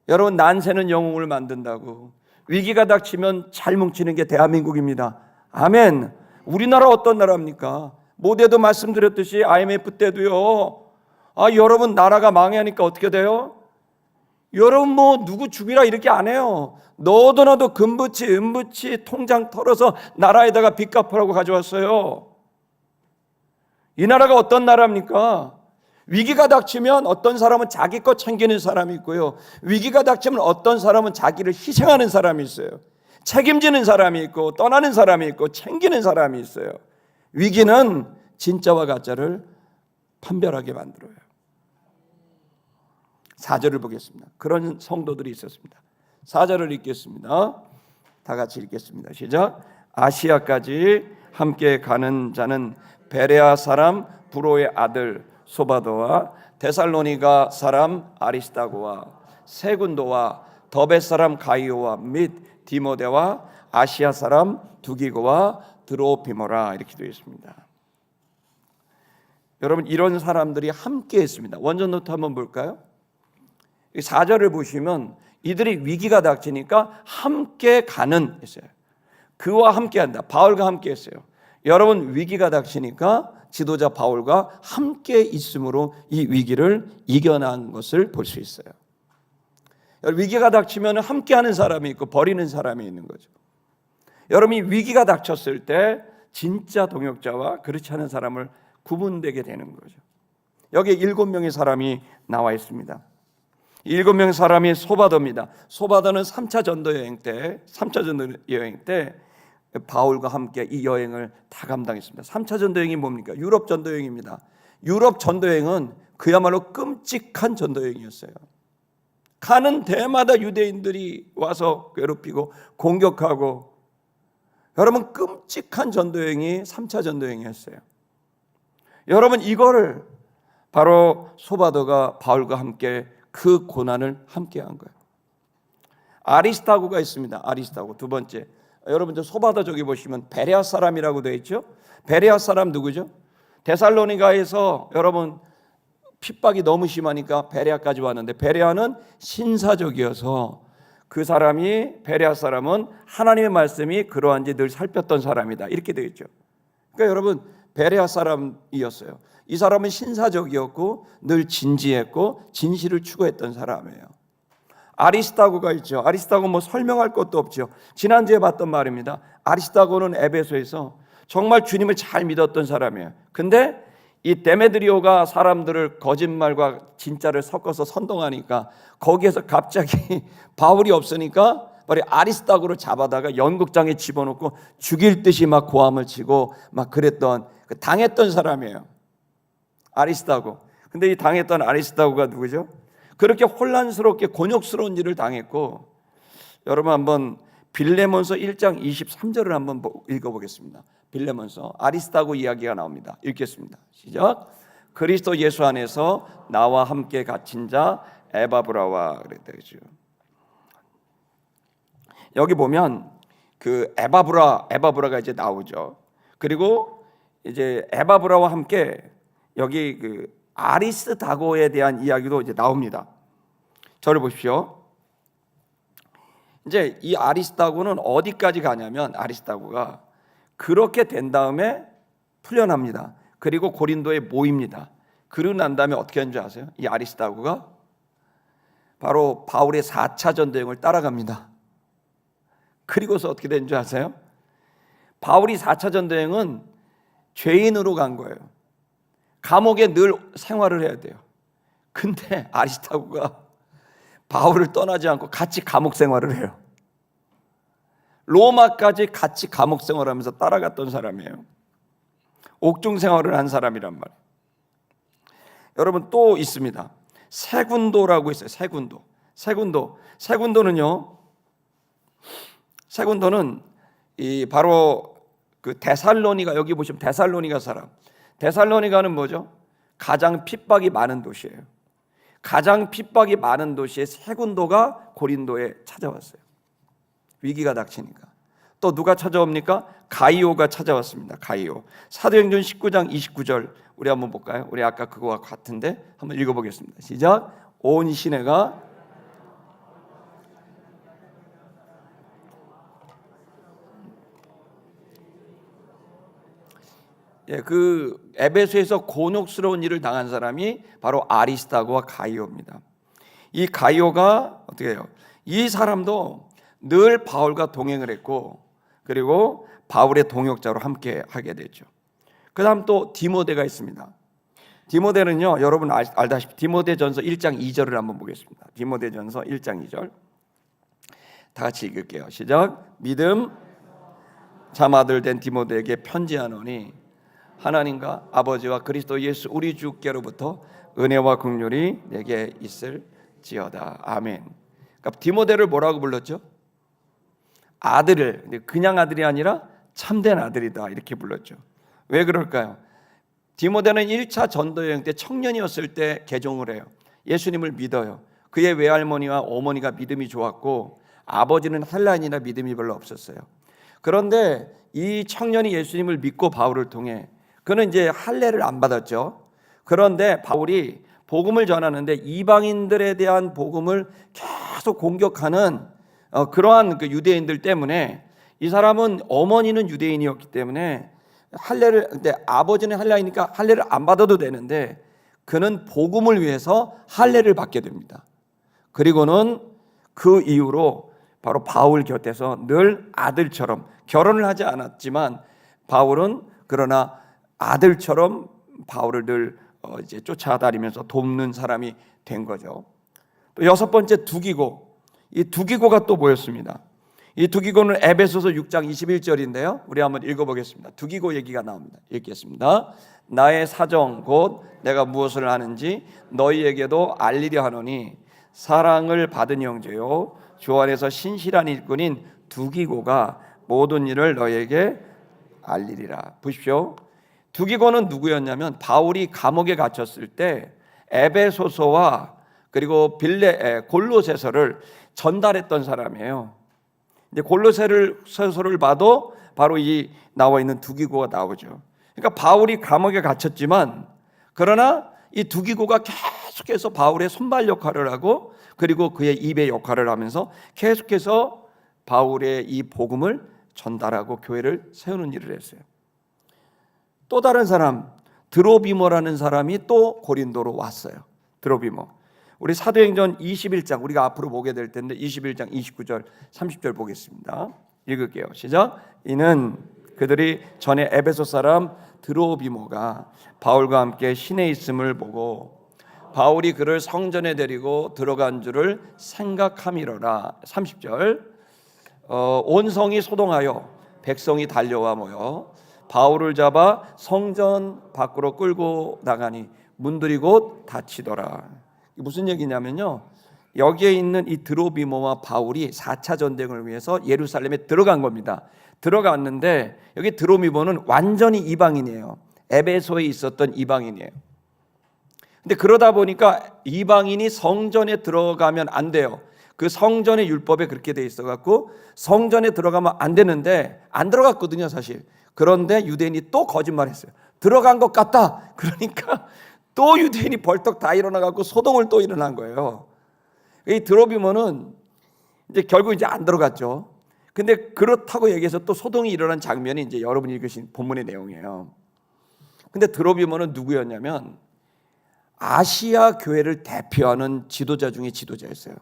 여러분, 난세는 영웅을 만든다고 위기가 닥치면 잘 뭉치는 게 대한민국입니다. 아멘. 우리나라 어떤 나라입니까? 모두에도 말씀드렸듯이 IMF 때도요. 여러분 나라가 망하니까 어떻게 돼요? 여러분 뭐 누구 죽이라 이렇게 안 해요. 너도 나도 금붙이 은붙이 통장 털어서 나라에다가 빚 갚으라고 가져왔어요. 이 나라가 어떤 나라입니까? 위기가 닥치면 어떤 사람은 자기 것 챙기는 사람이 있고요, 위기가 닥치면 어떤 사람은 자기를 희생하는 사람이 있어요. 책임지는 사람이 있고 떠나는 사람이 있고 챙기는 사람이 있어요. 위기는 진짜와 가짜를 판별하게 만들어요. 4절을 보겠습니다. 그런 성도들이 있었습니다. 4절을 읽겠습니다. 다 같이 읽겠습니다. 시작. 아시아까지 함께 가는 자는 베레아 사람 브로의 아들 소바도와 데살로니가 사람 아리스다고와 세군도와 더베 사람 가이오와 및 디모데와 아시아 사람 두기고와 드로피모라, 이렇게 되어 있습니다. 여러분, 이런 사람들이 함께 했습니다. 원전 노트 한번 볼까요? 4절을 보시면 이들이 위기가 닥치니까 함께 가는 했어요. 그와 함께 한다. 바울과 함께 했어요. 여러분, 위기가 닥치니까 지도자 바울과 함께 있음으로 이 위기를 이겨낸 것을 볼 수 있어요. 위기가 닥치면 함께 하는 사람이 있고 버리는 사람이 있는 거죠. 여러분이 위기가 닥쳤을 때 진짜 동역자와 그렇지 않은 사람을 구분되게 되는 거죠. 여기 7명의 사람이 나와 있습니다. 7명의 사람이 소바더입니다. 소바더는 3차 전도 여행 때 바울과 함께 이 여행을 다 감당했습니다. 3차 전도 여행이 뭡니까? 유럽 전도 여행입니다. 유럽 전도 여행은 그야말로 끔찍한 전도 여행이었어요. 가는 데마다 유대인들이 와서 괴롭히고 공격하고, 여러분 끔찍한 전도 여행이 3차 전도 여행이었어요. 여러분, 이거를 바로 소바더가 바울과 함께 그 고난을 함께 한 거예요. 아리스타고가 있습니다. 아리스타고 두 번째. 여러분, 저 소바더 저기 보시면 베레아 사람이라고 되어 있죠. 베레아 사람 누구죠? 데살로니가에서 여러분 핍박이 너무 심하니까 베레아까지 왔는데, 베레아는 신사적이어서 그 사람이, 베레아 사람은 하나님의 말씀이 그러한지 늘 살폈던 사람이다, 이렇게 되어 있죠. 그러니까 여러분, 베레아 사람이었어요. 이 사람은 신사적이었고 늘 진지했고 진실을 추구했던 사람이에요. 아리스타고가 있죠. 아리스타고 뭐 설명할 것도 없죠. 지난주에 봤던 말입니다. 아리스타고는 에베소에서 정말 주님을 잘 믿었던 사람이에요. 근데 이 데메드리오가 사람들을 거짓말과 진짜를 섞어서 선동하니까 거기에서 갑자기 바울이 없으니까 바로 아리스타고를 잡아다가 연극장에 집어넣고 죽일 듯이 막 고함을 치고 막 그랬던, 당했던 사람이에요. 아리스타고. 근데 이 당했던 아리스타고가 누구죠? 그렇게 혼란스럽게 곤욕스러운 일을 당했고, 여러분 한번 빌레몬서 1장 23절을 한번 읽어보겠습니다. 빌레몬서 아리스타고 이야기가 나옵니다. 읽겠습니다. 시작. 그리스도 예수 안에서 나와 함께 갇힌 자 에바브라와, 그랬죠. 여기 보면 그 에바브라가 이제 나오죠. 그리고 이제 에바브라와 함께 여기 그 아리스다고에 대한 이야기도 이제 나옵니다. 저를 보십시오. 이제 이 아리스다고는 어디까지 가냐면, 아리스다고가 그렇게 된 다음에 풀려납니다. 그리고 고린도에 모입니다. 그러고 난 다음에 어떻게 하는 줄 아세요? 이 아리스다고가 바로 바울의 4차 전도여행을 따라갑니다. 그리고서 어떻게 된 줄 아세요? 바울이 4차 전도여행은 죄인으로 간 거예요. 감옥에 늘 생활을 해야 돼요. 근데 아리스타고가 바울을 떠나지 않고 같이 감옥 생활을 해요. 로마까지 같이 감옥 생활하면서 따라갔던 사람이에요. 옥중 생활을 한 사람이란 말이에요. 여러분, 또 있습니다. 세군도라고 있어요. 세군도는 이 바로 그 데살로니가, 여기 보시면 데살로니가 사람. 데살로니가는 뭐죠? 가장 핍박이 많은 도시예요. 가장 핍박이 많은 도시에 세군도가 고린도에 찾아왔어요. 위기가 닥치니까. 또 누가 찾아옵니까? 가이오가 찾아왔습니다. 가이오. 사도행전 19장 29절 우리 한번 볼까요? 우리 아까 그거와 같은데 한번 읽어보겠습니다. 시작. 온 시내가 그 에베소에서 곤혹스러운 일을 당한 사람이 바로 아리스타고와 가이오입니다. 이 가이오가 어떻게 해요? 이 사람도 늘 바울과 동행을 했고, 그리고 바울의 동역자로 함께 하게 되죠. 그 다음 또 디모데가 있습니다. 디모데는요, 여러분 알다시피 디모데전서 1장 2절을 한번 보겠습니다. 디모데전서 1장 2절 다 같이 읽을게요. 시작. 믿음 참 아들 된 디모데에게 편지하노니 하나님과 아버지와 그리스도 예수 우리 주께로부터 은혜와 긍휼이 내게 있을지어다. 아멘. 그러니까 디모데를 뭐라고 불렀죠? 아들을, 그냥 아들이 아니라 참된 아들이다 이렇게 불렀죠. 왜 그럴까요? 디모데는 1차 전도여행 때 청년이었을 때 개종을 해요. 예수님을 믿어요. 그의 외할머니와 어머니가 믿음이 좋았고 아버지는 헬라인이나 믿음이 별로 없었어요. 그런데 이 청년이 예수님을 믿고 바울을 통해, 그는 이제 할례를 안 받았죠. 그런데 바울이 복음을 전하는데 이방인들에 대한 복음을 계속 공격하는 그러한 그 유대인들 때문에, 이 사람은 어머니는 유대인이었기 때문에 할례를, 근데 아버지는 헬라이니까 할례를 안 받아도 되는데 그는 복음을 위해서 할례를 받게 됩니다. 그리고는 그 이후로 바로 바울 곁에서 늘 아들처럼, 결혼을 하지 않았지만 바울은 그러나 아들처럼 바울을 늘 이제 쫓아다니면서 돕는 사람이 된 거죠. 또 여섯 번째 두기고, 이 두기고가 또 뭐였습니다? 이 두기고는 에베소서 6장 21절인데요. 우리 한번 읽어보겠습니다. 두기고 얘기가 나옵니다. 읽겠습니다. 나의 사정 곧 내가 무엇을 하는지 너희에게도 알리려 하노니 사랑을 받은 형제요 주 안에서 신실한 일꾼인 두기고가 모든 일을 너희에게 알리리라. 보십시오. 두기고는 누구였냐면 바울이 감옥에 갇혔을 때 에베소서와 그리고 골로새서를 전달했던 사람이에요. 이제 골로새서를 봐도 바로 이 나와 있는 두기고가 나오죠. 그러니까 바울이 감옥에 갇혔지만 그러나 이 두기고가 계속해서 바울의 손발 역할을 하고 그리고 그의 입의 역할을 하면서 계속해서 바울의 이 복음을 전달하고 교회를 세우는 일을 했어요. 또 다른 사람 드로비모라는 사람이 또 고린도로 왔어요. 드로비모. 우리 사도행전 21장 우리가 앞으로 보게 될 텐데 21장 29절 30절 보겠습니다. 읽을게요. 시작. 이는 그들이 전에 에베소 사람 드로비모가 바울과 함께 시내에 있음을 보고 바울이 그를 성전에 데리고 들어간 줄을 생각함이로라. 30절. 온 성이 소동하여 백성이 달려와 모여 바울을 잡아 성전 밖으로 끌고 나가니 문들이 곧 닫히더라. 무슨 얘기냐면요, 여기에 있는 이 드로비모와 바울이 4차 전쟁을 위해서 예루살렘에 들어간 겁니다. 들어갔는데 여기 드로비모는 완전히 이방인이에요. 에베소에 있었던 이방인이에요. 근데 그러다 보니까 이방인이 성전에 들어가면 안 돼요. 그 성전의 율법에 그렇게 돼 있어 갖고 성전에 들어가면 안 되는데 안 들어갔거든요, 사실. 그런데 유대인이 또 거짓말했어요. 들어간 것 같다. 그러니까 또 유대인이 벌떡 다 일어나 갖고 소동을 또 일어난 거예요. 이 드로비모는 이제 결국 이제 안 들어갔죠. 근데 그렇다고 얘기해서 또 소동이 일어난 장면이 이제 여러분이 읽으신 본문의 내용이에요. 근데 드로비모는 누구였냐면 아시아 교회를 대표하는 지도자 중에 지도자였어요.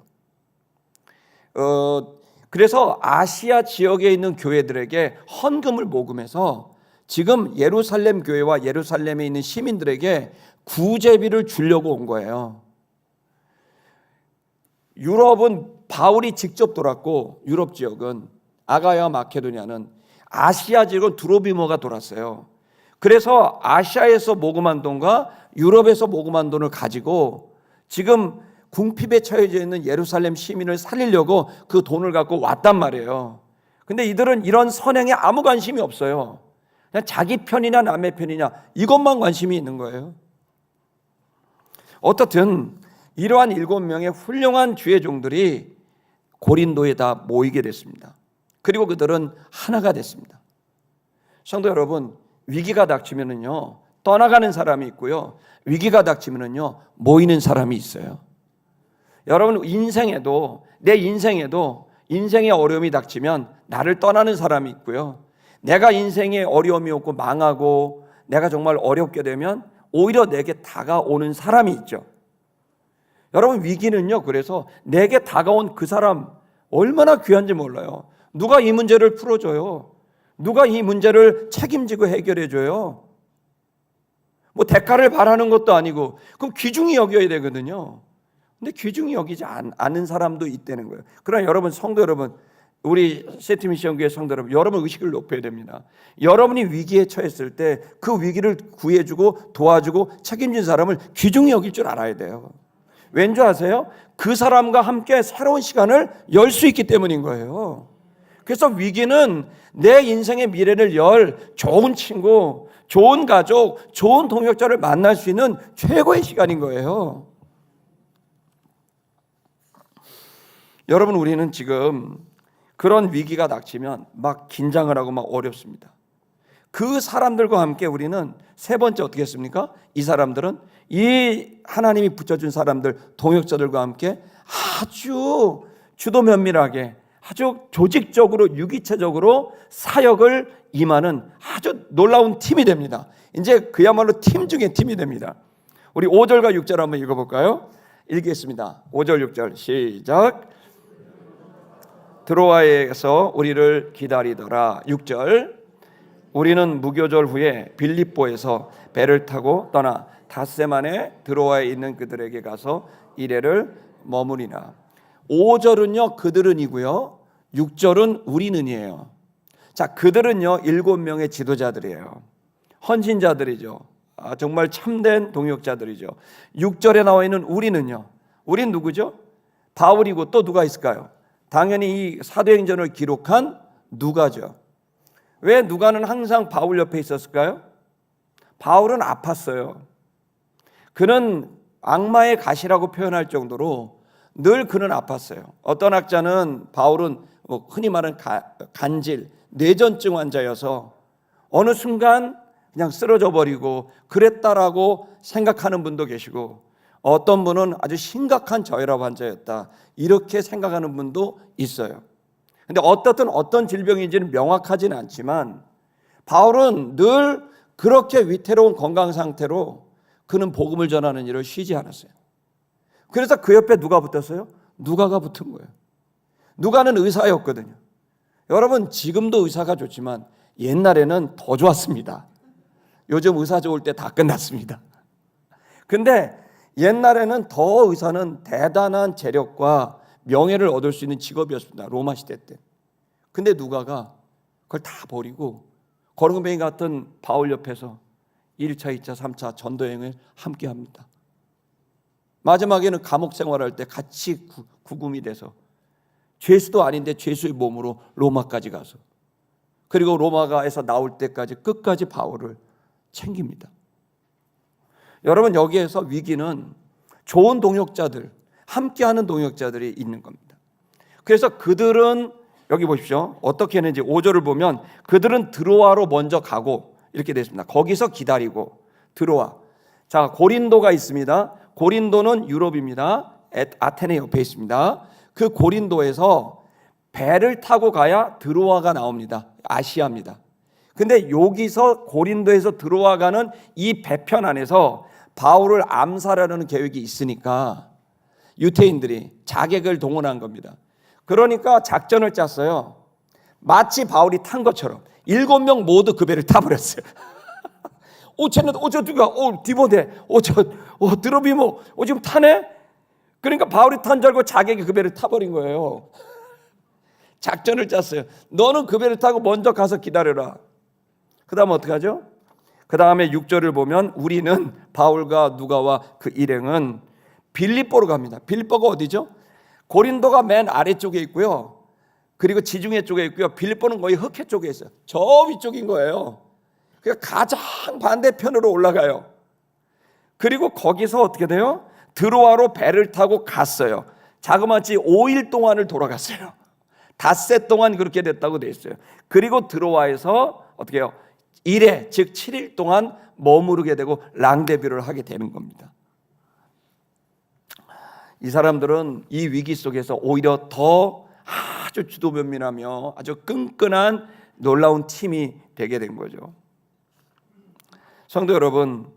그래서 아시아 지역에 있는 교회들에게 헌금을 모금해서 지금 예루살렘 교회와 예루살렘에 있는 시민들에게 구제비를 주려고 온 거예요. 유럽은 바울이 직접 돌았고 유럽 지역은 아가야와 마케도니아는, 아시아 지역은 드로비모가 돌았어요. 그래서 아시아에서 모금한 돈과 유럽에서 모금한 돈을 가지고 지금 궁핍에 처해져 있는 예루살렘 시민을 살리려고 그 돈을 갖고 왔단 말이에요. 근데 이들은 이런 선행에 아무 관심이 없어요. 그냥 자기 편이냐 남의 편이냐 이것만 관심이 있는 거예요. 어떻든 이러한 7명의 훌륭한 주의 종들이 고린도에 다 모이게 됐습니다. 그리고 그들은 하나가 됐습니다. 성도 여러분, 위기가 닥치면은요 떠나가는 사람이 있고요, 위기가 닥치면은요 모이는 사람이 있어요. 여러분 인생에도, 내 인생에도 인생의 어려움이 닥치면 나를 떠나는 사람이 있고요, 내가 인생에 어려움이 없고 망하고 내가 정말 어렵게 되면 오히려 내게 다가오는 사람이 있죠. 여러분 위기는요, 그래서 내게 다가온 그 사람 얼마나 귀한지 몰라요. 누가 이 문제를 풀어줘요? 누가 이 문제를 책임지고 해결해줘요? 뭐 대가를 바라는 것도 아니고, 그럼 귀중히 여겨야 되거든요. 근데 귀중히 여기지 않은 사람도 있다는 거예요. 그러나 여러분, 성도 여러분, 우리 세트미션교회 성도 여러분, 여러분 의식을 높여야 됩니다. 여러분이 위기에 처했을 때 그 위기를 구해주고 도와주고 책임진 사람을 귀중히 여길 줄 알아야 돼요. 왠지 아세요? 그 사람과 함께 새로운 시간을 열 수 있기 때문인 거예요. 그래서 위기는 내 인생의 미래를 열 좋은 친구, 좋은 가족, 좋은 동역자를 만날 수 있는 최고의 시간인 거예요. 여러분, 우리는 지금 그런 위기가 닥치면 막 긴장을 하고 막 어렵습니다. 그 사람들과 함께 우리는 세 번째 어떻게 했습니까? 이 사람들은 이 하나님이 붙여준 사람들, 동역자들과 함께 아주 주도 면밀하게, 아주 조직적으로, 유기체적으로 사역을 임하는 아주 놀라운 팀이 됩니다. 이제 그야말로 팀 중에 팀이 됩니다. 우리 5절과 6절 한번 읽어볼까요? 읽겠습니다. 5절 6절 시작. 드로아에서 우리를 기다리더라. 6절. 우리는 무교절 후에 빌립보에서 배를 타고 떠나 닷새만에 드로아에 있는 그들에게 가서 이래를 머무리나. 5절은요 그들은이고요, 6절은 우리는이에요. 자, 그들은요 7명의 지도자들이에요. 헌신자들이죠. 정말 참된 동역자들이죠. 6절에 나와 있는 우리는요, 우린 누구죠? 바울이고 또 누가 있을까요? 당연히 이 사도행전을 기록한 누가죠. 왜 누가는 항상 바울 옆에 있었을까요? 바울은 아팠어요. 그는 악마의 가시라고 표현할 정도로 늘 그는 아팠어요. 어떤 학자는 바울은 흔히 말하는 간질, 뇌전증 환자여서 어느 순간 그냥 쓰러져 버리고 그랬다라고 생각하는 분도 계시고, 어떤 분은 아주 심각한 저혈압 환자였다 이렇게 생각하는 분도 있어요. 근데 어떻든 어떤 질병인지는 명확하지는 않지만 바울은 늘 그렇게 위태로운 건강 상태로 그는 복음을 전하는 일을 쉬지 않았어요. 그래서 그 옆에 누가 붙었어요? 누가가 붙은 거예요. 누가는 의사였거든요. 여러분, 지금도 의사가 좋지만 옛날에는 더 좋았습니다. 요즘 의사 좋을 때 다 끝났습니다. 근데 옛날에는 더 의사는 대단한 재력과 명예를 얻을 수 있는 직업이었습니다. 로마 시대 때. 근데 누가가 그걸 다 버리고 거렁뱅이 같은 바울 옆에서 1차, 2차, 3차 전도여행을 함께 합니다. 마지막에는 감옥 생활할 때 같이 구금이 돼서 죄수도 아닌데 죄수의 몸으로 로마까지 가서, 그리고 로마가에서 나올 때까지 끝까지 바울을 챙깁니다. 여러분, 여기에서 위기는 좋은 동역자들, 함께하는 동역자들이 있는 겁니다. 그래서 그들은 여기 보십시오. 어떻게 했는지 5절을 보면 그들은 드로아로 먼저 가고 이렇게 되어 있습니다. 거기서 기다리고. 드로아. 자, 고린도가 있습니다. 고린도는 유럽입니다. 아테네 옆에 있습니다. 그 고린도에서 배를 타고 가야 드로아가 나옵니다. 아시아입니다. 근데 여기서 고린도에서 드로아가는 이 배편 안에서 바울을 암살하려는 계획이 있으니까 유태인들이 자객을 동원한 겁니다. 그러니까 작전을 짰어요. 마치 바울이 탄 것처럼 7명 모두 그 배를 타버렸어요. 쟤는 저 누가 디모데 드로비모 지금 타네? 그러니까 바울이 탄 줄 알고 자객이 그 배를 타버린 거예요. 작전을 짰어요. 너는 그 배를 타고 먼저 가서 기다려라. 그 다음 어떻게 하죠? 그 다음에 6절을 보면 우리는 바울과 누가와 그 일행은 빌립보로 갑니다. 빌립보가 어디죠? 고린도가 맨 아래쪽에 있고요, 그리고 지중해 쪽에 있고요, 빌립보는 거의 흑해 쪽에 있어요. 저 위쪽인 거예요. 그러니까 가장 반대편으로 올라가요. 그리고 거기서 어떻게 돼요? 드로아로 배를 타고 갔어요. 자그마치 5일 동안을 돌아갔어요. 닷새 동안 그렇게 됐다고 돼 있어요. 그리고 드로아에서 어떻게 해요? 1회, 즉 7일 동안 머무르게 되고 랑데뷰를 하게 되는 겁니다. 이 사람들은 이 위기 속에서 오히려 더 아주 주도면밀하며 아주 끈끈한 놀라운 팀이 되게 된 거죠. 성도 여러분,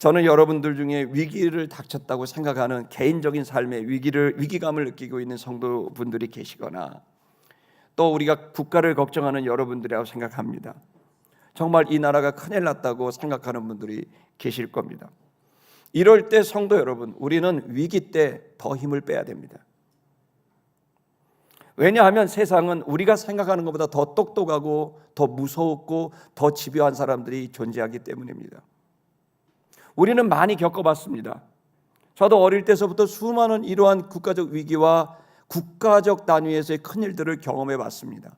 저는 여러분들 중에 위기를 닥쳤다고 생각하는 개인적인 삶의 위기감을 느끼고 있는 성도분들이 계시거나 또 우리가 국가를 걱정하는 여러분들이라고 생각합니다. 정말 이 나라가 큰일 났다고 생각하는 분들이 계실 겁니다. 이럴 때 성도 여러분, 우리는 위기 때 더 힘을 빼야 됩니다. 왜냐하면 세상은 우리가 생각하는 것보다 더 똑똑하고 더 무섭고 더 집요한 사람들이 존재하기 때문입니다. 우리는 많이 겪어봤습니다. 저도 어릴 때서부터 수많은 이러한 국가적 위기와 국가적 단위에서의 큰 일들을 경험해 봤습니다.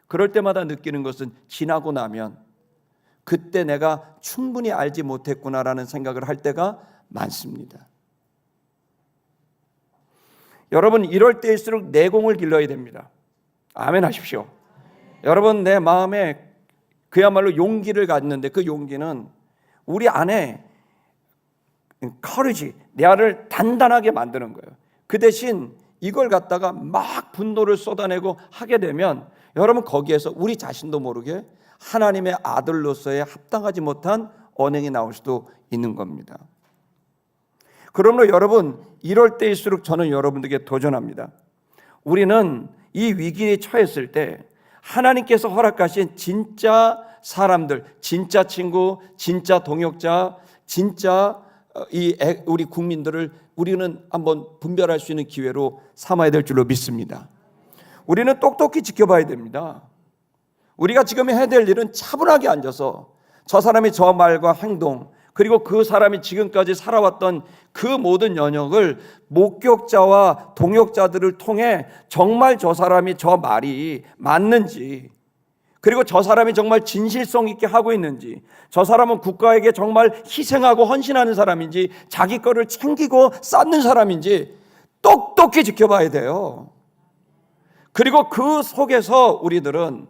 그럴 때마다 느끼는 것은 지나고 나면 그때 내가 충분히 알지 못했구나라는 생각을 할 때가 많습니다. 여러분, 이럴 때일수록 내공을 길러야 됩니다. 아멘 하십시오. 여러분, 내 마음에 그야말로 용기를 갖는데 그 용기는 우리 안에 courage, 내를 단단하게 만드는 거예요. 그 대신 이걸 갖다가 막 분노를 쏟아내고 하게 되면 여러분 거기에서 우리 자신도 모르게 하나님의 아들로서의 합당하지 못한 언행이 나올 수도 있는 겁니다. 그러므로 여러분, 이럴 때일수록 저는 여러분들에게 도전합니다. 우리는 이 위기에 처했을 때 하나님께서 허락하신 진짜 사람들, 진짜 친구, 진짜 동역자, 진짜 우리 국민들을 우리는 한번 분별할 수 있는 기회로 삼아야 될 줄로 믿습니다. 우리는 똑똑히 지켜봐야 됩니다. 우리가 지금 해야 될 일은 차분하게 앉아서 저 사람이 저 말과 행동, 그리고 그 사람이 지금까지 살아왔던 그 모든 연역을 목격자와 동역자들을 통해 정말 저 사람이 저 말이 맞는지, 그리고 저 사람이 정말 진실성 있게 하고 있는지, 저 사람은 국가에게 정말 희생하고 헌신하는 사람인지, 자기 거를 챙기고 쌓는 사람인지 똑똑히 지켜봐야 돼요. 그리고 그 속에서 우리들은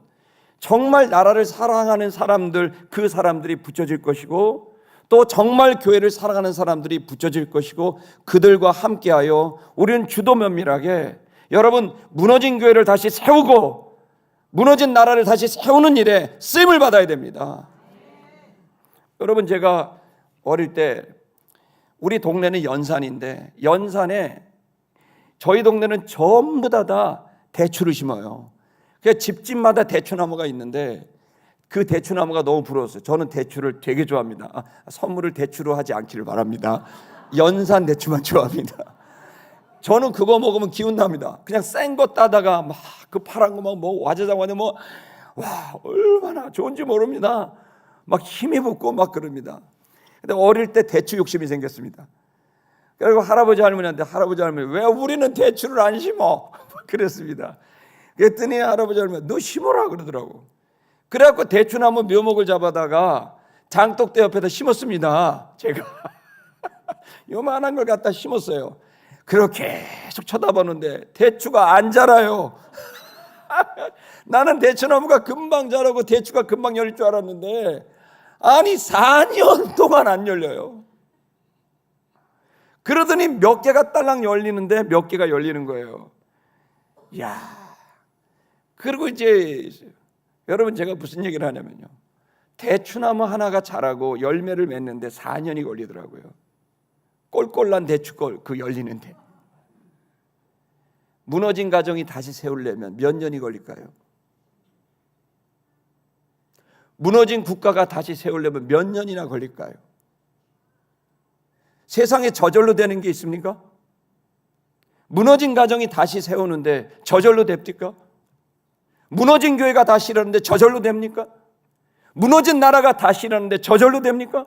정말 나라를 사랑하는 사람들, 그 사람들이 붙여질 것이고, 또 정말 교회를 사랑하는 사람들이 붙여질 것이고, 그들과 함께하여 우리는 주도 면밀하게 여러분 무너진 교회를 다시 세우고 무너진 나라를 다시 세우는 일에 쓰임을 받아야 됩니다. 여러분, 제가 어릴 때 우리 동네는 연산인데 연산에 저희 동네는 전부 다 대추를 심어요. 그래서 집집마다 대추나무가 있는데 그 대추나무가 너무 부러웠어요. 저는 대추를 되게 좋아합니다. 선물을 대추로 하지 않기를 바랍니다. 연산 대추만 좋아합니다. 저는 그거 먹으면 기운 납니다. 그냥 센 거 따다가 막 그 파란 거 막 뭐 와자장와자 뭐 와 얼마나 좋은지 모릅니다. 막 힘이 붙고 막 그럽니다. 근데 어릴 때 대추 욕심이 생겼습니다. 그리고 할아버지 할머니한테 왜 우리는 대추를 안 심어? 그랬습니다. 그랬더니 할아버지 할머니 너 심어라 그러더라고. 그래갖고 대추나무 묘목을 잡아다가 장독대 옆에다 심었습니다. 제가 요만한 걸 갖다 심었어요. 그렇게 계속 쳐다보는데 대추가 안 자라요. 나는 대추나무가 금방 자라고 대추가 금방 열릴 줄 알았는데 아니 4년 동안 안 열려요. 그러더니 몇 개가 딸랑 열리는데 몇 개가 열리는 거예요. 야, 그리고 이제 여러분 제가 무슨 얘기를 하냐면요, 대추나무 하나가 자라고 열매를 맺는데 4년이 걸리더라고요. 꼴꼴난 대추꼴 그 열리는데. 무너진 가정이 다시 세우려면 몇 년이 걸릴까요? 무너진 국가가 다시 세우려면 몇 년이나 걸릴까요? 세상에 저절로 되는 게 있습니까? 무너진 가정이 다시 세우는데 저절로 됩니까? 무너진 교회가 다시 일어나는데 저절로 됩니까? 무너진 나라가 다시 일어나는데 저절로 됩니까?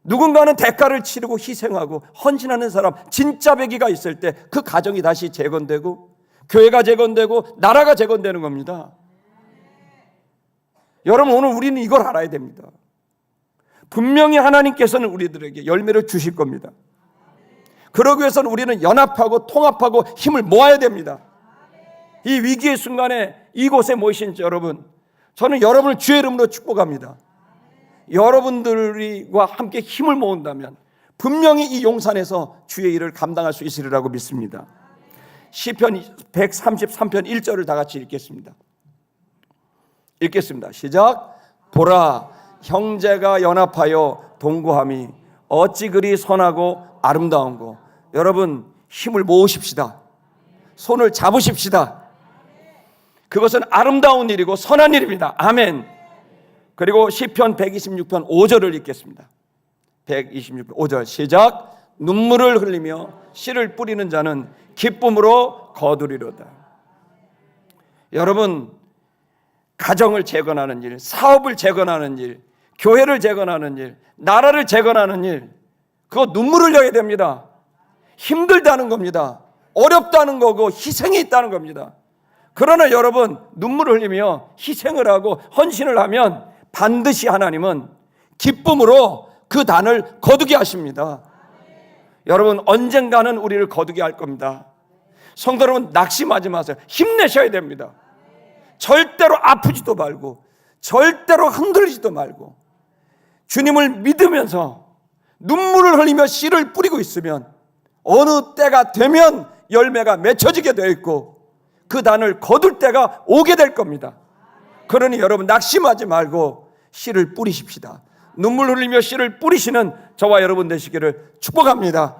누군가는 대가를 치르고 희생하고 헌신하는 사람, 진짜 배기가 있을 때 그 가정이 다시 재건되고 교회가 재건되고 나라가 재건되는 겁니다. 여러분, 오늘 우리는 이걸 알아야 됩니다. 분명히 하나님께서는 우리들에게 열매를 주실 겁니다. 그러기 위해서는 우리는 연합하고 통합하고 힘을 모아야 됩니다. 이 위기의 순간에 이곳에 모이신 여러분, 저는 여러분을 주의 이름으로 축복합니다. 여러분들과 함께 힘을 모은다면 분명히 이 용산에서 주의 일을 감당할 수 있으리라고 믿습니다. 시편 133편 1절을 다 같이 읽겠습니다. 시작. 보라, 형제가 연합하여 동거함이 어찌 그리 선하고 아름다운고. 여러분, 힘을 모으십시다. 손을 잡으십시다. 그것은 아름다운 일이고 선한 일입니다. 아멘. 그리고 시편 126편 5절을 읽겠습니다. 126편 5절 시작. 눈물을 흘리며 씨를 뿌리는 자는 기쁨으로 거두리로다. 여러분, 가정을 재건하는 일, 사업을 재건하는 일, 교회를 재건하는 일, 나라를 재건하는 일, 그거 눈물을 흘려야 됩니다. 힘들다는 겁니다. 어렵다는 거고 희생이 있다는 겁니다. 그러나 여러분, 눈물을 흘리며 희생을 하고 헌신을 하면 반드시 하나님은 기쁨으로 그 단을 거두게 하십니다. 여러분, 언젠가는 우리를 거두게 할 겁니다. 성도 여러분, 낙심하지 마세요. 힘내셔야 됩니다. 절대로 아프지도 말고 절대로 흔들리지도 말고 주님을 믿으면서 눈물을 흘리며 씨를 뿌리고 있으면 어느 때가 되면 열매가 맺혀지게 되어 있고 그 단을 거둘 때가 오게 될 겁니다. 그러니 여러분, 낙심하지 말고 씨를 뿌리십시다. 눈물 흘리며 씨를 뿌리시는 저와 여러분 되시기를 축복합니다.